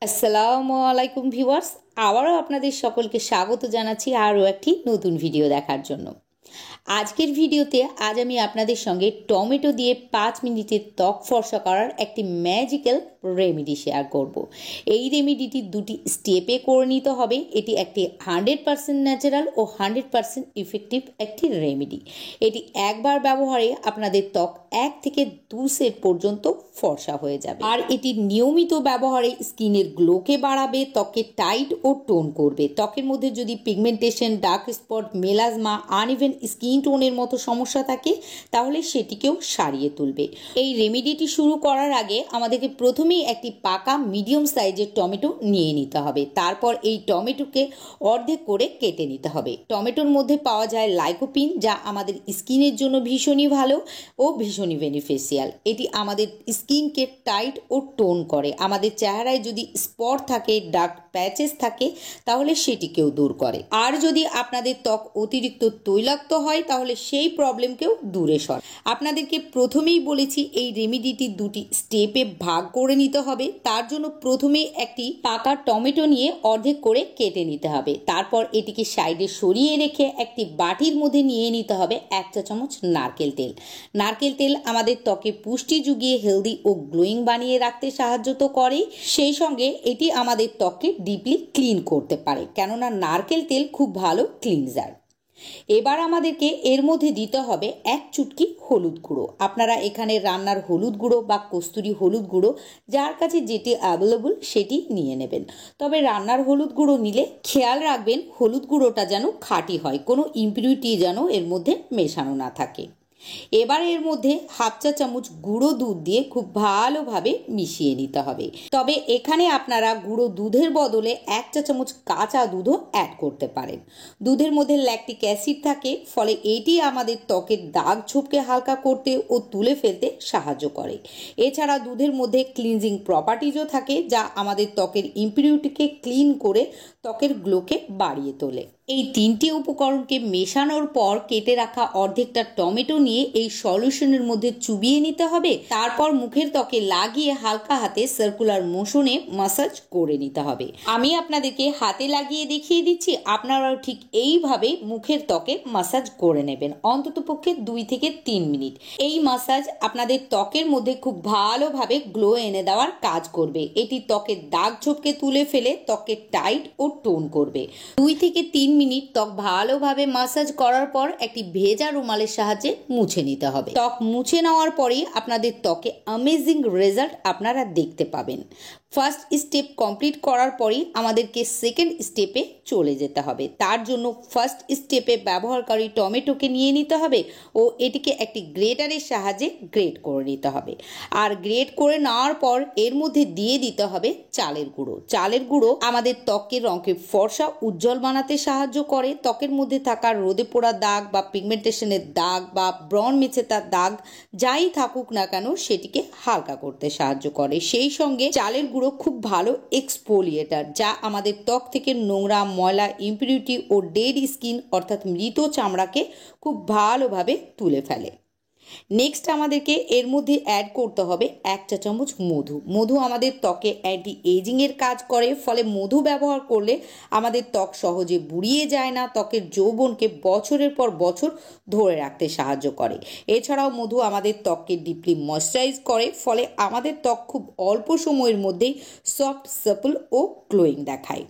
আসসালামু আলাইকুম ভিউয়ার্স, আবারও আপনাদের সকলকে স্বাগত জানাচ্ছি আরও একটি নতুন ভিডিও দেখার জন্য। আজকের ভিডিওতে আজ আমি আপনাদের সঙ্গে টমেটো দিয়ে 5 মিনিটে ত্বক ফর্সা করার একটি ম্যাজিক্যাল রেমেডি শেয়ার করব। এই রেমেডিটি দুটি স্টেপে করে নিতে হবে। এটি একটি 100% ন্যাচারাল ও 100% ইফেক্টিভ একটি রেমেডি। এটি একবার ব্যবহারে আপনাদের ত্বক 1 থেকে 2 সেট পর্যন্ত ফর্সা হয়ে যাবে। আর এটি নিয়মিত ব্যবহারে স্কিনের গ্লোকে বাড়াবে, ত্বকে টাইট ও টোন করবে। ত্বকের মধ্যে যদি pigmentation, dark spot, melasma, uneven skin টোনের মতো সমস্যা থাকে তাহলে সেটিকেও সারিয়ে তুলবে। এই রেমেডিটি শুরু করার আগে আমাদেরকে প্রথমেই একটি পাকা মিডিয়াম সাইজের টমেটো নিয়ে নিতে হবে। তারপর এই টমেটোকে অর্ধেক করে কেটে নিতে হবে। টমেটোর মধ্যে পাওয়া যায় লাইকোপিন, যা আমাদের স্কিনের জন্য ভীষণই ভালো ও ভীষণই বেনিফিশিয়াল। এটি আমাদের স্কিনকে টাইট ও টোন করে। আমাদের চেহারায় যদি স্পট থাকে, ডার্ক প্যাচেস থাকে তাহলে সেটিকেও দূর করে। আর যদি আপনাদের ত্বক অতিরিক্ত তৈলাক্ত হয় তাহলে সেই প্রবলেমকেও দূরে সরায়। আপনাদেরকে প্রথমেই বলেছি এই রেমেডিটি দুটি স্টেপে ভাগ করে নিতে হবে। তার জন্য প্রথমে একটি পাকা টমেটো নিয়ে অর্ধেক করে কেটে নিতে হবে। তারপর এটিকে সাইডে সরিয়ে রেখে একটি বাটির মধ্যে নিয়ে নিতে হবে 1 চা চামচ নারকেল তেল। নারকেল তেল আমাদের ত্বকে পুষ্টি যুগিয়ে হেলদি ও গ্লোয়িং বানিয়ে রাখতে সাহায্য তো করেই, সেই সঙ্গে এটি আমাদের ত্বককে ডিপলি ক্লিন করতে পারে, কেননা নারকেল তেল খুব ভালো ক্লিনজার। এবার আমাদেরকে এর মধ্যে দিতে হবে 1 চুটকি হলুদ গুঁড়ো। আপনারা এখানে রান্নার হলুদ গুঁড়ো বা কস্তুরি হলুদ গুঁড়ো, যার কাছে যেটি অ্যাভেলেবল সেটি নিয়ে নেবেন। তবে রান্নার হলুদ গুঁড়ো নিলে খেয়াল রাখবেন হলুদ গুঁড়োটা যেন খাঁটি হয়, কোনো ইমপিউরিটি যেন এর মধ্যে মেশানো না থাকে। এবার এর মধ্যে 1/2 চা চামচ গুঁড়ো দুধ দিয়ে খুব ভালোভাবে মিশিয়ে নিতে হবে। তবে এখানে আপনারা গুঁড়ো দুধের বদলে 1 চা চামচ কাঁচা দুধও অ্যাড করতে পারেন। দুধের মধ্যে ল্যাকটিক অ্যাসিড থাকে, ফলে এটি আমাদের ত্বকের দাগ ছোপকে হালকা করতে ও তুলে ফেলতে সাহায্য করে। এছাড়া দুধের মধ্যে ক্লিনজিং প্রপার্টিজও থাকে, যা আমাদের ত্বকের ইমপিউরিটিকে ক্লিন করে ত্বকের গ্লোকে বাড়িয়ে তোলে। এই 3টি উপকরণকে মেশানোর পর কেটে রাখা অর্ধেকটা টমেটো নিয়ে এই সলিউশনের মধ্যে চুবিয়ে নিতে হবে। তারপর মুখের ত্বকে লাগিয়ে হালকা হাতে সার্কুলার মোশনে মাসাজ করে নিতে হবে। আমি আপনাদেরকে হাতে লাগিয়ে দেখিয়ে দিচ্ছি, আপনারাও ঠিক এইভাবে মুখের ত্বকে মাসাজ করে নেবেন অন্ততপক্ষে 2 থেকে 3 মিনিট। এই মাসাজ আপনাদের ত্বকের মধ্যে খুব ভালোভাবে গ্লো এনে দেওয়ার কাজ করবে। এটি ত্বকের দাগ ছোপকে তুলে ফেলে ত্বকে টাইট ও টোন করবে। 2 থেকে 3 মিনিট ত্বক ভালোভাবে মাসাজ করার পর একটি ভেজা রুমালের সাহায্যে মুছে নিতে হবে। ত্বক মুছে নেওয়ার পরেই আপনাদের ত্বকে অ্যামেজিং রেজাল্ট আপনারা দেখতে পাবেন। ফার্স্ট স্টেপ কমপ্লিট করার পরেই আমাদেরকে সেকেন্ড স্টেপে চলে যেতে হবে। তার জন্য ফার্স্ট স্টেপে ব্যবহারকারী টমেটোকে নিয়ে নিতে হবে ও এটিকে একটি গ্রেটারের সাহায্যে গ্রেট করে নিতে হবে। আর গ্রেট করে নেওয়ার পর এর মধ্যে দিয়ে দিতে হবে চালের গুঁড়ো। চালের গুঁড়ো আমাদের ত্বকের রঙকে ফর্সা উজ্জ্বল বানাতে সাহায্য করে। ত্বকের মধ্যে থাকা রোদে পোড়া দাগ বা পিগমেন্টেশনের দাগ বা ব্রণ মেচেতার দাগ যাই থাকুক না কেন সেটিকে হালকা করতে সাহায্য করে। সেই সঙ্গে চালের গুঁড়ো খুব ভালো এক্সফোলিয়েটার, যা আমাদের ত্বক থেকে নোংরা, ময়লা, ইমপিউরিটি ও ডেড স্কিন অর্থাৎ মৃত চামড়াকে খুব ভালোভাবে তুলে ফেলে। নেক্সট আমাদেরকে এর মধ্যে অ্যাড করতে হবে 1 চা চামচ মধু। মধু আমাদের ত্বকে অ্যান্টি এজিং এর কাজ করে, ফলে মধু ব্যবহার করলে আমাদের ত্বক সহজে বুড়িয়ে যায় না, ত্বকের যৌবনকে বছরের পর বছর ধরে রাখতে সাহায্য করে। এছাড়াও মধু আমাদের ত্বককে ডিপলি ময়েশ্চারাইজ করে, ফলে আমাদের ত্বক খুব অল্প সময়ের মধ্যেই সফট, সাপল ও গ্লোয়িং দেখায়।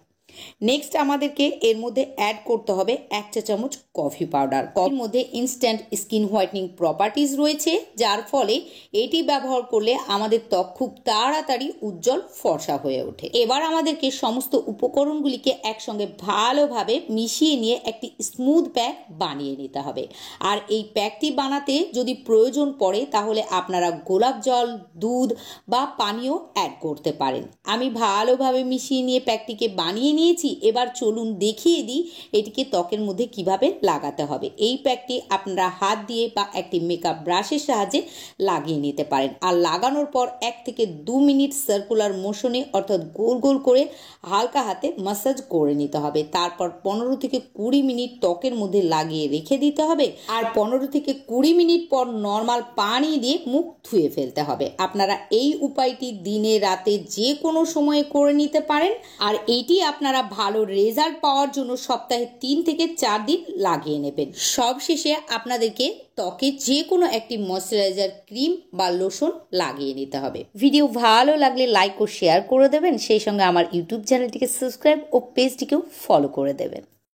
নেক্সট আমাদেরকে এর মধ্যে অ্যাড করতে হবে 1 চা চামচ কফি পাউডার। কফির মধ্যে ইনস্ট্যান্ট স্কিন হোয়াইটনিং প্রপার্টিজ রয়েছে, যার ফলে এটি ব্যবহার করলে আমাদের ত্বক খুব তাড়াতাড়ি উজ্জ্বল ফর্সা হয়ে ওঠে। এবার আমাদেরকে সমস্ত উপকরণগুলিকে একসঙ্গে ভালোভাবে মিশিয়ে নিয়ে একটি স্মুথ প্যাক বানিয়ে নিতে হবে। আর এই প্যাকটি বানাতে যদি প্রয়োজন পড়ে তাহলে আপনারা গোলাপ জল, দুধ বা পানীয় অ্যাড করতে পারেন। আমি ভালোভাবে মিশিয়ে নিয়ে প্যাকটিকে বানিয়ে নিয়েছি। এবার চলুন দেখিয়ে দিই এটিকে ত্বকের মধ্যে কিভাবে লাগাতে হবে। এই প্যাকটি আপনারা হাত দিয়ে বা একটি মেকআপ ব্রাশের সাহায্যে লাগিয়ে নিতে পারেন। আর লাগানোর পর 1 থেকে 2 মিনিট সার্কুলার মোশনে অর্থাৎ গোল গোল করে হালকা হাতে ম্যাসাজ করে নিতে হবে। তারপর 15 থেকে 20 মিনিট ত্বকের মধ্যে লাগিয়ে রেখে দিতে হবে। আর 15 থেকে 20 মিনিট পর নর্মাল পানি দিয়ে মুখ ধুয়ে ফেলতে হবে। আপনারা এই উপায়টি দিনে রাতে যে কোনো সময়ে করে নিতে পারেন। আর এটি আপনারা ভালো রেজাল্ট পাওয়ার জন্য সপ্তাহে 3 থেকে 4 দিন লাগিয়ে নেবেন। সব শেষে আপনাদেরকে ত্বকে যে কোনো একটি ময়শ্চারাইজার ক্রিম বা লোশন লাগিয়ে নিতে হবে। ভিডিও ভালো লাগলে লাইক ও শেয়ার করে দেবেন, সেই সঙ্গে আমার ইউটিউব চ্যানেলটিকে সাবস্ক্রাইব ও পেজটিকেও ফলো করে দেবেন।